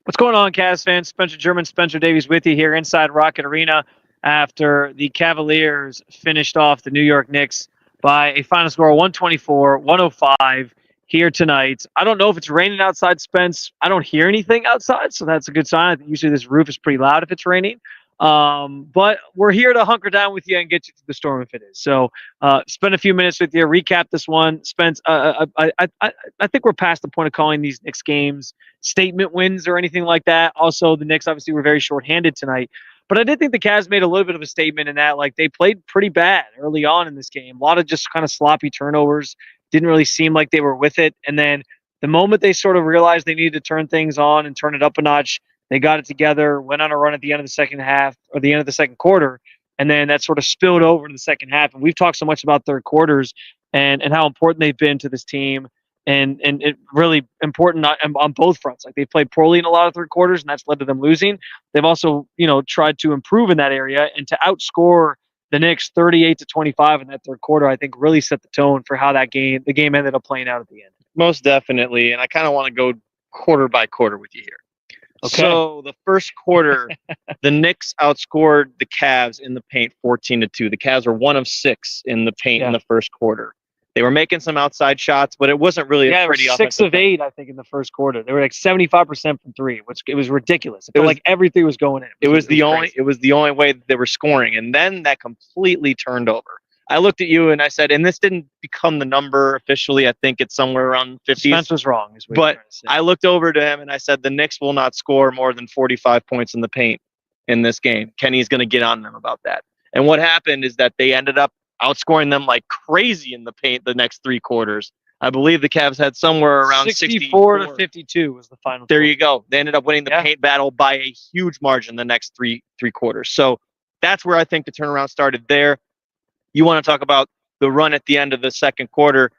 What's going on, Cavs fans? German, Spencer Davies with you here inside Rocket Arena after the Cavaliers finished off the New York Knicks by a final score of 124-105 here tonight. I don't know if it's raining outside, Spence. I don't hear anything outside, so that's a good sign. I think usually this roof is pretty loud if it's raining. But we're here to hunker down with you and get you through the storm if it is. So spend a few minutes with you, recap this one. Spence, I think we're past the point of calling these Knicks games statement wins or anything like that. Also, the Knicks obviously were very shorthanded tonight. But I did think the Cavs made a little bit of a statement in that, like, they played pretty bad early on in this game. A lot of just kind of sloppy turnovers. Didn't really seem like they were with it. And then the moment they sort of realized they needed to turn things on and turn it up a notch, they got it together, went on a run at the end of the second half or the end of the second quarter. And then that sort of spilled over into the second half. And we've talked so much about third quarters and how important they've been to this team. And it really important on both fronts. Like, they played poorly in a lot of third quarters, and that's led to them losing. They've also, tried to improve in that area, and to outscore the Knicks 38-25 in that third quarter, I think really set the tone for how the game ended up playing out at the end. Most definitely, and I kind of want to go quarter by quarter with you here. Okay. So the first quarter, the Knicks outscored the Cavs in the paint 14-2. The Cavs were 1 of 6 in the paint in the first quarter. They were making some outside shots, but it wasn't really a pretty offensive. 6 of 8, I think, in the first quarter. They were like 75% from three, which it was ridiculous. It felt like everything was going in. It was the only way that they were scoring, and then that completely turned over. I looked at you and I said, and this didn't become the number officially. I think it's somewhere around 50. Spence was wrong. But I looked over to him and I said, the Knicks will not score more than 45 points in the paint in this game. Kenny's going to get on them about that. And what happened is that they ended up outscoring them like crazy in the paint the next three quarters. I believe the Cavs had somewhere around 64-52 was the final. There you go. They ended up winning the paint battle by a huge margin the next three quarters. So that's where I think the turnaround started there. You want to talk about the run at the end of the second quarter.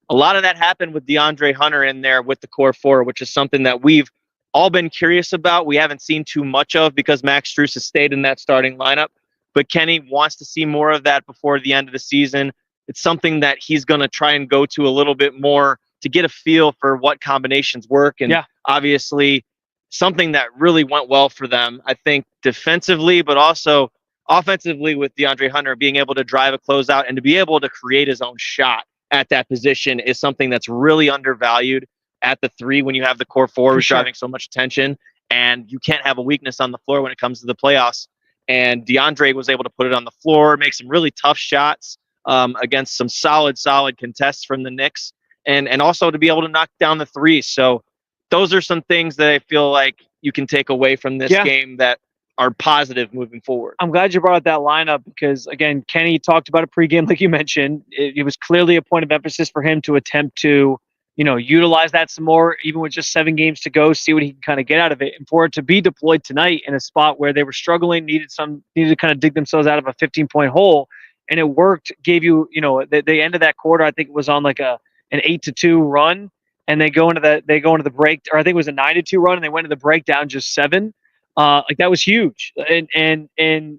A lot of that happened with DeAndre Hunter in there with the core four, which is something that we've all been curious about. We haven't seen too much of because Max Strus has stayed in that starting lineup. But Kenny wants to see more of that before the end of the season. It's something that he's going to try and go to a little bit more to get a feel for what combinations work. And obviously something that really went well for them, I think, defensively, but also offensively with DeAndre Hunter being able to drive a closeout and to be able to create his own shot at that position is something that's really undervalued at the three when you have the core four who's driving so much attention, and you can't have a weakness on the floor when it comes to the playoffs. And DeAndre was able to put it on the floor, make some really tough shots against some solid contests from the Knicks, and also to be able to knock down the threes. So those are some things that I feel like you can take away from this game that are positive moving forward. I'm glad you brought up that lineup because, again, Kenny talked about it pregame, like you mentioned. It was clearly a point of emphasis for him to attempt to, utilize that some more, even with just 7 games to go, see what he can kind of get out of it. And for it to be deployed tonight in a spot where they were struggling, needed to kind of dig themselves out of a 15-point hole, and it worked, gave you, the end of that quarter, I think it was on like an 8-2 run, and they go into the break, or I think it was a 9-2 run, and they went to the break down just 7. Like, that was huge. And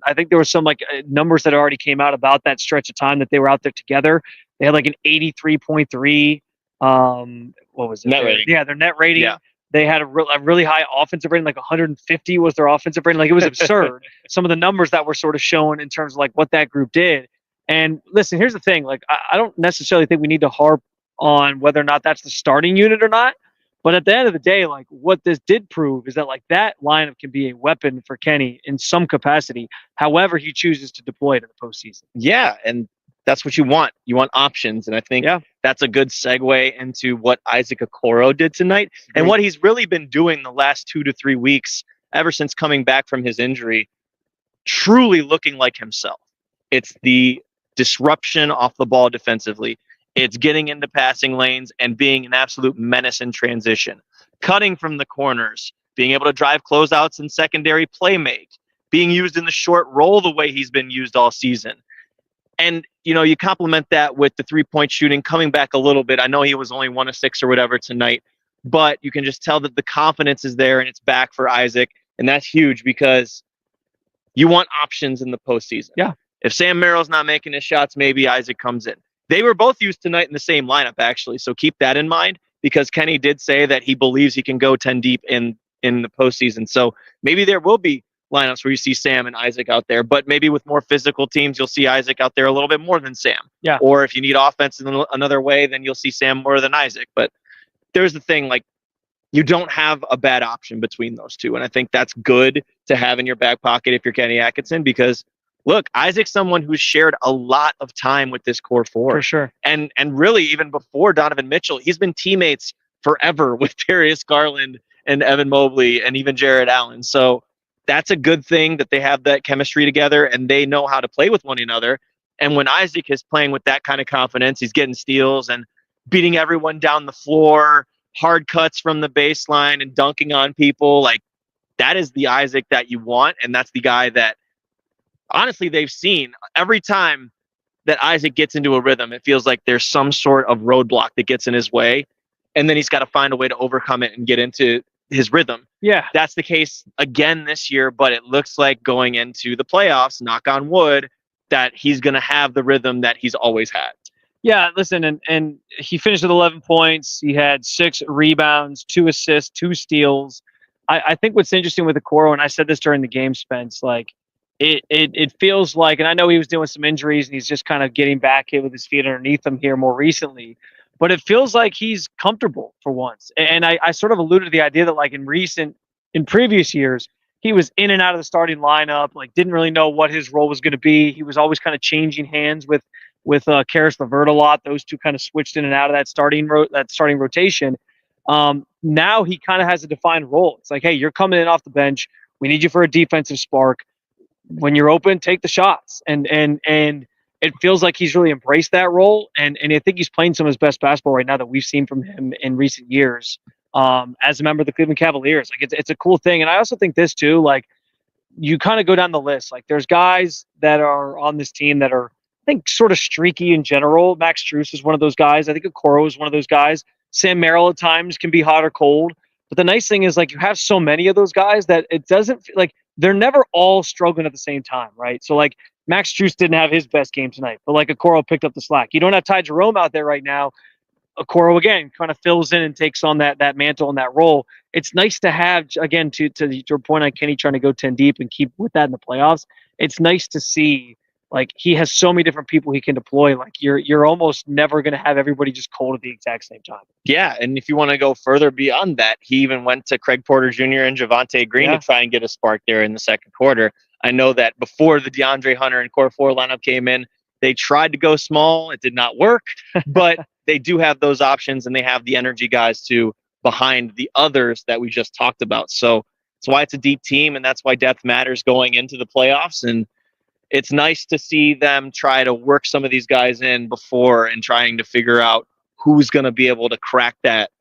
I think there were some numbers that already came out about that stretch of time that they were out there together. They had like an 83.3 what was it? Net rating. Yeah, their net rating. Yeah. They had a really high offensive rating, like 150 was their offensive rating. Like, it was absurd. Some of the numbers that were sort of shown in terms of like what that group did. And listen, here's the thing. Like, I don't necessarily think we need to harp on whether or not that's the starting unit or not. But at the end of the day, like, what this did prove is that like that lineup can be a weapon for Kenny in some capacity, however he chooses to deploy it in the postseason. Yeah, and that's what you want. You want options, and I think that's a good segue into what Isaac Okoro did tonight and what he's really been doing the last 2 to 3 weeks ever since coming back from his injury, truly looking like himself. It's the disruption off the ball defensively. It's getting into passing lanes and being an absolute menace in transition, cutting from the corners, being able to drive closeouts and secondary play make, being used in the short roll the way he's been used all season. And, you complement that with the 3-point shooting coming back a little bit. I know he was only 1 of 6 or whatever tonight, but you can just tell that the confidence is there and it's back for Isaac. And that's huge because you want options in the postseason. Yeah. If Sam Merrill's not making his shots, maybe Isaac comes in. They were both used tonight in the same lineup, actually. So keep that in mind because Kenny did say that he believes he can go 10 deep in in the postseason. So maybe there will be lineups where you see Sam and Isaac out there, but maybe with more physical teams, you'll see Isaac out there a little bit more than Sam. Yeah. Or if you need offense in another way, then you'll see Sam more than Isaac. But there's the thing, like, you don't have a bad option between those two. And I think that's good to have in your back pocket if you're Kenny Atkinson, because look, Isaac's someone who's shared a lot of time with this core four. For sure. And really, even before Donovan Mitchell, he's been teammates forever with Darius Garland and Evan Mobley and even Jared Allen. So that's a good thing that they have that chemistry together and they know how to play with one another. And when Isaac is playing with that kind of confidence, he's getting steals and beating everyone down the floor, hard cuts from the baseline and dunking on people. Like, that is the Isaac that you want. And that's the guy that, honestly, they've seen every time that Isaac gets into a rhythm, it feels like there's some sort of roadblock that gets in his way. And then he's got to find a way to overcome it and get into his rhythm. Yeah. That's the case again this year, but it looks like going into the playoffs, knock on wood, that he's going to have the rhythm that he's always had. Yeah, listen, and he finished with 11 points. He had 6 rebounds, 2 assists, 2 steals. I think what's interesting with Okoro, and I said this during the game, Spence, like, it feels like, and I know he was doing some injuries and he's just kind of getting back in with his feet underneath him here more recently, but it feels like he's comfortable for once. And I sort of alluded to the idea that, like, in previous years, he was in and out of the starting lineup, like, didn't really know what his role was going to be. He was always kind of changing hands with Karis LeVert a lot. Those two kind of switched in and out of that starting rotation. Now he kind of has a defined role. It's like, hey, you're coming in off the bench. We need you for a defensive spark. When you're open, take the shots. And it feels like he's really embraced that role. And I think he's playing some of his best basketball right now that we've seen from him in recent years. As a member of the Cleveland Cavaliers, like, it's a cool thing. And I also think this too, like, you kind of go down the list. Like, there's guys that are on this team that are, I think, sort of streaky in general. Max Strus is one of those guys. I think Okoro is one of those guys. Sam Merrill at times can be hot or cold. But the nice thing is, like, you have so many of those guys that it doesn't feel like they're never all struggling at the same time, right? So, like, Max Strus didn't have his best game tonight, but, like, Okoro picked up the slack. You don't have Ty Jerome out there right now. Okoro, again, kind of fills in and takes on that mantle and that role. It's nice to have, again, to your point on Kenny trying to go 10 deep and keep with that in the playoffs. It's nice to see, like, he has so many different people he can deploy. Like, you're almost never going to have everybody just cold at the exact same time. Yeah, and if you want to go further beyond that, he even went to Craig Porter Jr. and Javonte Green to try and get a spark there in the second quarter. I know that before the DeAndre Hunter and Core 4 lineup came in, they tried to go small. It did not work, but they do have those options, and they have the energy guys too behind the others that we just talked about. So that's why it's a deep team, and that's why depth matters going into the playoffs. And it's nice to see them try to work some of these guys in before and trying to figure out who's going to be able to crack that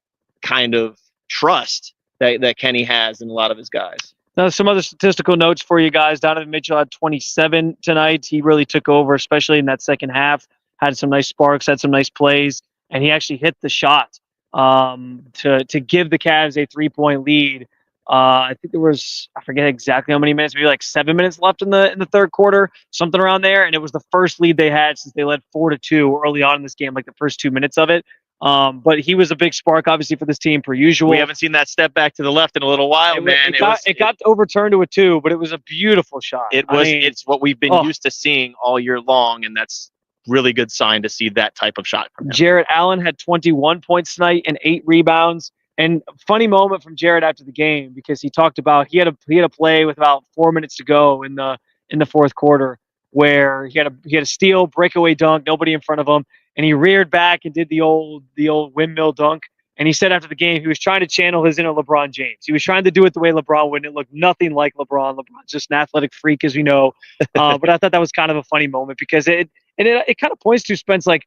kind of trust that Kenny has in a lot of his guys. Now, some other statistical notes for you guys. Donovan Mitchell had 27 tonight. He really took over, especially in that second half. Had some nice sparks, had some nice plays, and he actually hit the shot to give the Cavs a 3-point lead. I think there was, I forget exactly how many minutes, maybe like 7 minutes left in the third quarter, something around there. And it was the first lead they had since they led 4-2 early on in this game, like the first 2 minutes of it. But he was a big spark, obviously, for this team, per usual. We haven't seen that step back to the left in a little while, man. It got overturned to a 2, but it was a beautiful shot. It's what we've been used to seeing all year long, and that's really good sign to see that type of shot from him. Jared Allen had 21 points tonight and 8 rebounds. And funny moment from Jared after the game, because he talked about he had a play with about 4 minutes to go in the fourth quarter where he had a steal, breakaway dunk, nobody in front of him, and he reared back and did the old windmill dunk. And he said after the game he was trying to channel his inner LeBron James. He was trying to do it the way LeBron would, and it looked nothing like LeBron. LeBron's just an athletic freak, as we know. But I thought that was kind of a funny moment because it kind of points to, Spence, like,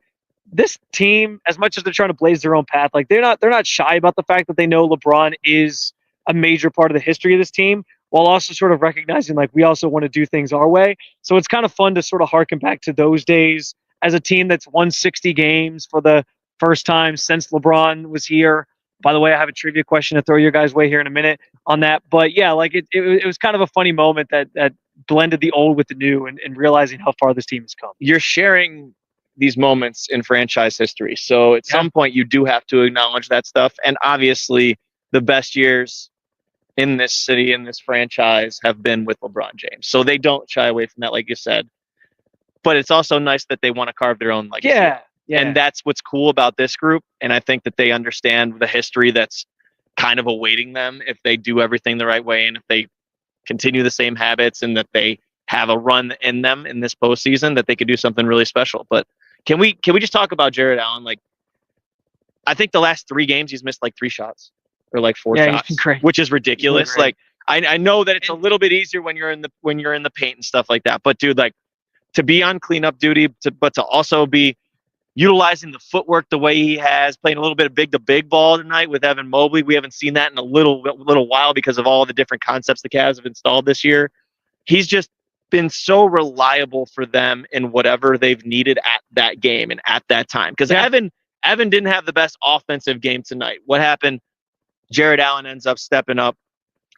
this team, as much as they're trying to blaze their own path, like, they're not shy about the fact that they know LeBron is a major part of the history of this team, while also sort of recognizing, like, we also want to do things our way. So it's kind of fun to sort of harken back to those days as a team that's won 60 games for the first time since LeBron was here. By the way, I have a trivia question to throw your guys' way here in a minute on that. But yeah, like, it was kind of a funny moment that blended the old with the new and realizing how far this team has come. You're sharing these moments in franchise history. So at some point you do have to acknowledge that stuff. And obviously the best years in this city, in this franchise, have been with LeBron James. So they don't shy away from that, like you said. But it's also nice that they want to carve their own legacy. Yeah. And that's what's cool about this group. And I think that they understand the history that's kind of awaiting them if they do everything the right way and if they continue the same habits and that they have a run in them in this postseason, that they could do something really special. But can we just talk about Jared Allen? Like, I think the last 3 games he's missed like 3 shots or like 4 shots, which is ridiculous. Like, I know that it's a little bit easier when you're in the paint and stuff like that. But dude, like, to be on cleanup duty, but to also be utilizing the footwork the way he has, playing a little bit of big to big ball tonight with Evan Mobley. We haven't seen that in a little while because of all the different concepts the Cavs have installed this year. He's just been so reliable for them in whatever they've needed at that game and at that time. Because Evan didn't have the best offensive game tonight. What happened? Jared Allen ends up stepping up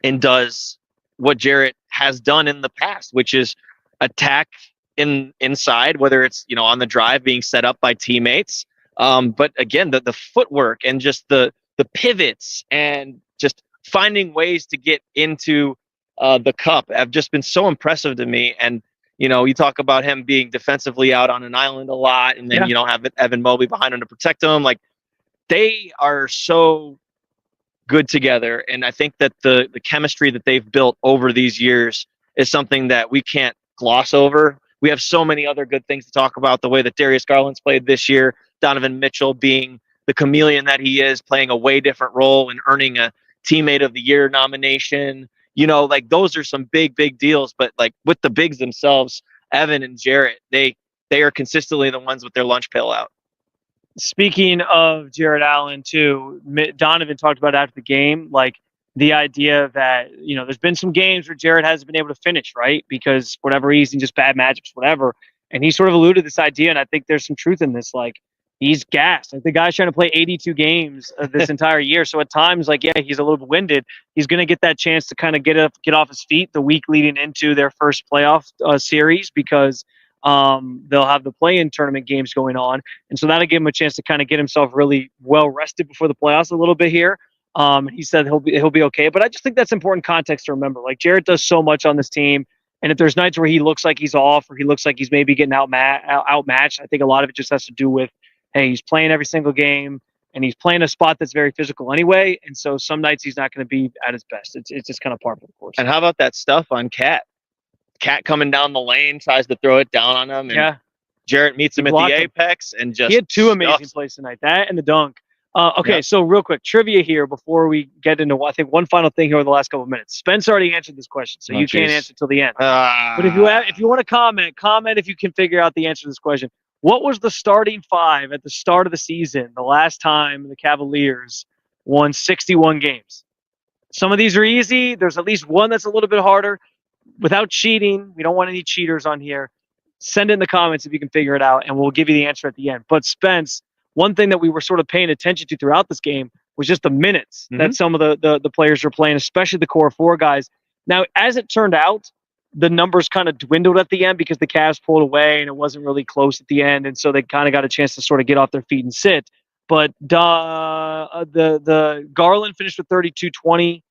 and does what Jarrett has done in the past, which is attack inside, whether it's on the drive being set up by teammates. But again, the footwork and just the pivots and just finding ways to get into the cup have just been so impressive to me. And you talk about him being defensively out on an island a lot, and then you don't have Evan Mobley behind him to protect him. Like, they are so good together, and I think that the chemistry that they've built over these years is something that we can't gloss over. We have so many other good things to talk about. The way that Darius Garland's played this year, Donovan Mitchell being the chameleon that he is, playing a way different role and earning a Teammate of the Year nomination. Like, those are some big deals. But like, with the bigs themselves, Evan and Jarrett, they are consistently the ones with their lunch pail out. Speaking of Jared Allen, too, Donovan talked about after the game, like, the idea that, there's been some games where Jared hasn't been able to finish, right? Because for whatever reason, just bad matchups, whatever. And he sort of alluded to this idea, and I think there's some truth in this. Like, he's gassed. Like, the guy's trying to play 82 games this entire year. So at times, like, he's a little bit winded. He's going to get that chance to kind of get off his feet the week leading into their first playoff series, because they'll have the play-in tournament games going on. And so that'll give him a chance to kind of get himself really well rested before the playoffs a little bit here. He said he'll be okay, but I just think that's important context to remember. Like, Jarrett does so much on this team, and if there's nights where he looks like he's off or he looks like he's maybe getting outmatched, I think a lot of it just has to do with, hey, he's playing every single game and he's playing a spot that's very physical anyway, and so some nights he's not going to be at his best. It's just kind of par for the course. And how about that stuff on Cat? Cat coming down the lane, tries to throw it down on him, and Jarrett meets him at the apex and just. He had 2 amazing plays tonight, that and the dunk. Okay, so real quick, trivia here before we get into, I think, one final thing here in the last couple of minutes. Spence already answered this question, so you can't answer till the end. But if you want to comment if you can figure out the answer to this question. What was the starting 5 at the start of the season, the last time the Cavaliers won 61 games? Some of these are easy. There's at least one that's a little bit harder. Without cheating, we don't want any cheaters on here. Send it in the comments if you can figure it out, and we'll give you the answer at the end. But Spence, one thing that we were sort of paying attention to throughout this game was just the minutes that some of the players were playing, especially the core 4 guys. Now, as it turned out, the numbers kind of dwindled at the end because the Cavs pulled away and it wasn't really close at the end, and so they kind of got a chance to sort of get off their feet and sit. But the Garland finished with 32-20.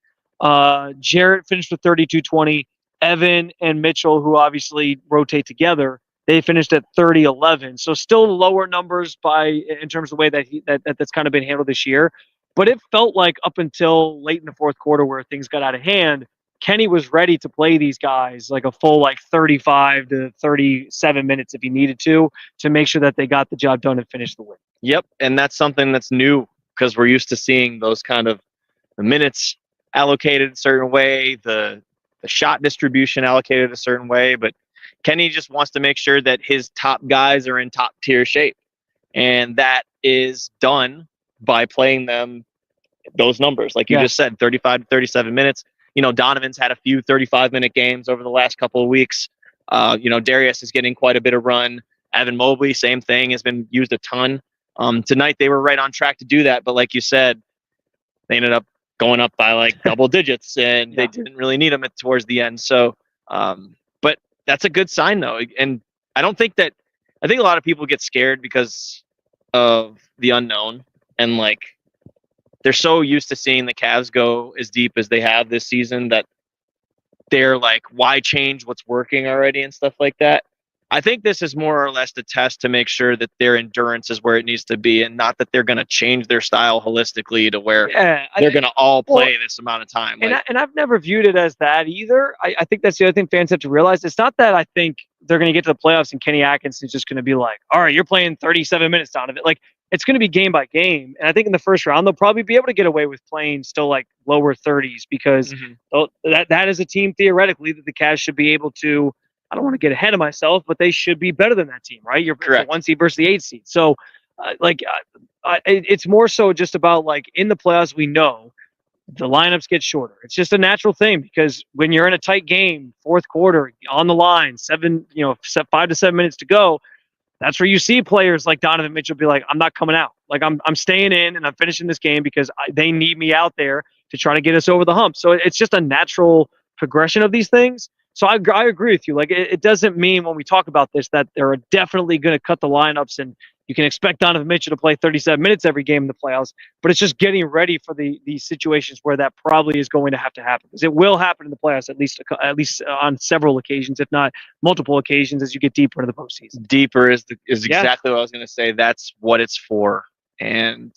Jarrett finished with 32-20. Evan and Mitchell, who obviously rotate together, they finished at 30-11. So still lower numbers in terms of the way that's kind of been handled this year. But it felt like up until late in the fourth quarter where things got out of hand, Kenny was ready to play these guys like a full 35 to 37 minutes if he needed to make sure that they got the job done and finished the win. Yep, and that's something that's new because we're used to seeing those kind of the minutes allocated a certain way, the shot distribution allocated a certain way, but Kenny just wants to make sure that his top guys are in top tier shape. And that is done by playing them those numbers. Like you just said, 35 to 37 minutes. Donovan's had a few 35-minute games over the last couple of weeks. Darius is getting quite a bit of run. Evan Mobley, same thing, has been used a ton. Tonight they were right on track to do that, but like you said, they ended up going up by double digits, and they didn't really need them towards the end. So, but that's a good sign, though. And I think a lot of people get scared because of the unknown, and they're so used to seeing the Cavs go as deep as they have this season that they're like, why change what's working already and stuff like that. I think this is more or less the test to make sure that their endurance is where it needs to be, and not that they're going to change their style holistically to where they're going to all play this amount of time. And I've never viewed it as that either. I think that's the other thing fans have to realize. It's not that I think they're going to get to the playoffs and Kenny Atkins is just going to be like, all right, you're playing 37 minutes, Donovan. Like, it's going to be game by game. And I think in the first round, they'll probably be able to get away with playing still like lower 30s because that is a team theoretically that the Cavs should be able to. I don't want to get ahead of myself, but they should be better than that team, right? You're correct. The 1 seed versus the 8 seed. So, it's more so just about like in the playoffs, we know the lineups get shorter. It's just a natural thing because when you're in a tight game, fourth quarter on the line, 5 to 7 minutes to go, that's where you see players like Donovan Mitchell be like, I'm not coming out. Like I'm staying in and I'm finishing this game because they need me out there to try to get us over the hump. So it's just a natural progression of these things. So I agree with you. Like it doesn't mean when we talk about this that they're definitely going to cut the lineups and you can expect Donovan Mitchell to play 37 minutes every game in the playoffs, but it's just getting ready for these situations where that probably is going to happen because it will happen in the playoffs at least on several occasions, if not multiple occasions, as you get deeper into the postseason. Deeper is exactly what I was going to say. That's what it's for, and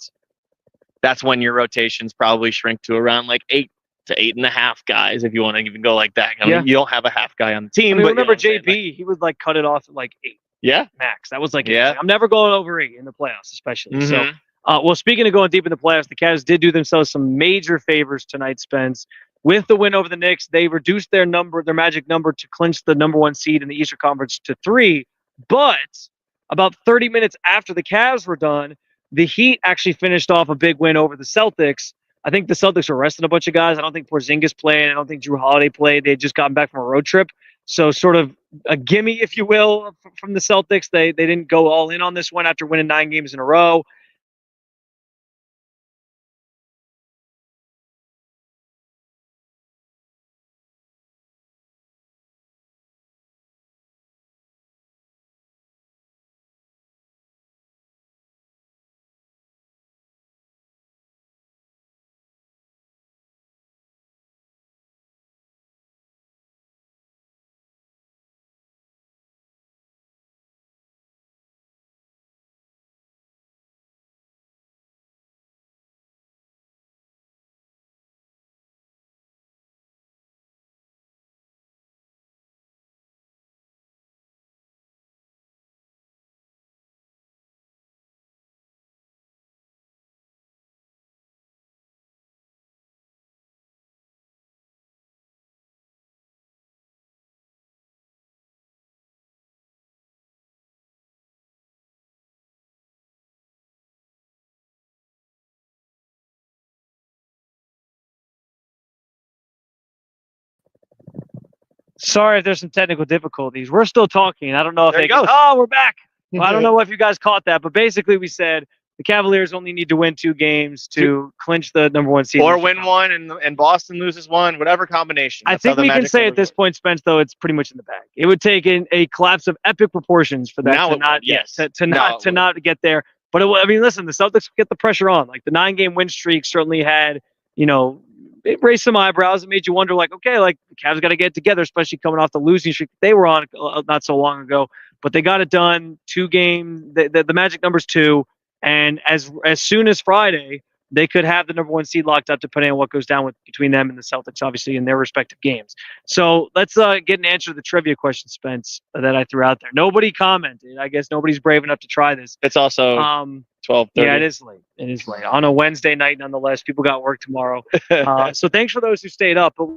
that's when your rotations probably shrink to around like 8 to 8.5 guys, if you want to even go like that. I mean, you don't have a half guy on the team. I mean, but remember JB? He would like cut it off at like 8. Yeah, max. That was like, I'm never going over 8 in the playoffs, especially. Mm-hmm. So, well, speaking of going deep in the playoffs, the Cavs did do themselves some major favors tonight, Spence. With the win over the Knicks, they reduced their magic number to clinch the number 1 seed in the Eastern Conference to 3. But about 30 minutes after the Cavs were done, the Heat actually finished off a big win over the Celtics. I think the Celtics were resting a bunch of guys. I don't think Porzingis played. I don't think Drew Holiday played. They had just gotten back from a road trip. So sort of a gimme, if you will, from the Celtics. They didn't go all in on this one after winning 9 games in a row. Sorry if there's some technical difficulties. We're still talking. I don't know if we're back. Well, I don't know if you guys caught that, but basically we said the Cavaliers only need to win 2 games to clinch the number 1 seed. Or win 1 and Boston loses 1, whatever combination. I think we can say at this point, Spence, though, it's pretty much in the bag. It would take a collapse of epic proportions for that to not get there. But listen, the Celtics get the pressure on. Like the 9-game win streak certainly had, it raised some eyebrows. It made you wonder, like, okay, like the Cavs got to get it together, especially coming off the losing streak they were on not so long ago. But they got it done. 2 games. The magic number's 2, and as soon as Friday, they could have the number 1 seed locked up, depending on what goes down between them and the Celtics, obviously in their respective games. So let's get an answer to the trivia question, Spence, that I threw out there. Nobody commented. I guess nobody's brave enough to try this. It's also 12:30. Yeah, it is late. It is late on a Wednesday night, nonetheless. People got work tomorrow. So thanks for those who stayed up. But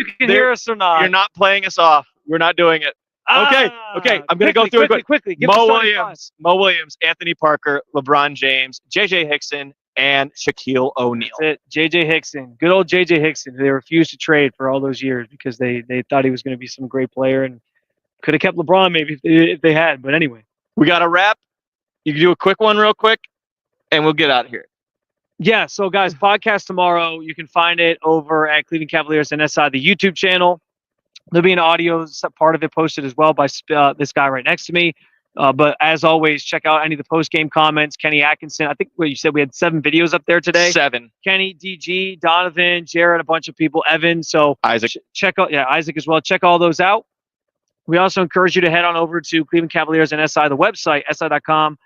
you can hear us or not. You're not playing us off. We're not doing it. Okay. I'm going to go through it quickly. Mo Williams, Anthony Parker, LeBron James, J.J. Hickson, and Shaquille O'Neal. That's it. J.J. Hickson. Good old J.J. Hickson. They refused to trade for all those years because they thought he was going to be some great player and could have kept LeBron maybe if they had. But anyway. We got a wrap. You can do a quick one real quick, and we'll get out of here. Yeah, so guys, podcast tomorrow. You can find it over at Cleveland Cavaliers and SI, the YouTube channel. There'll be an audio part of it posted as well by this guy right next to me. But as always, check out any of the post-game comments. Kenny Atkinson, I think what you said we had 7 videos up there today. 7. Kenny, DG, Donovan, Jared, a bunch of people, Evan. So Isaac. Check out, Isaac as well. Check all those out. We also encourage you to head on over to Cleveland Cavaliers and SI, the website, si.com.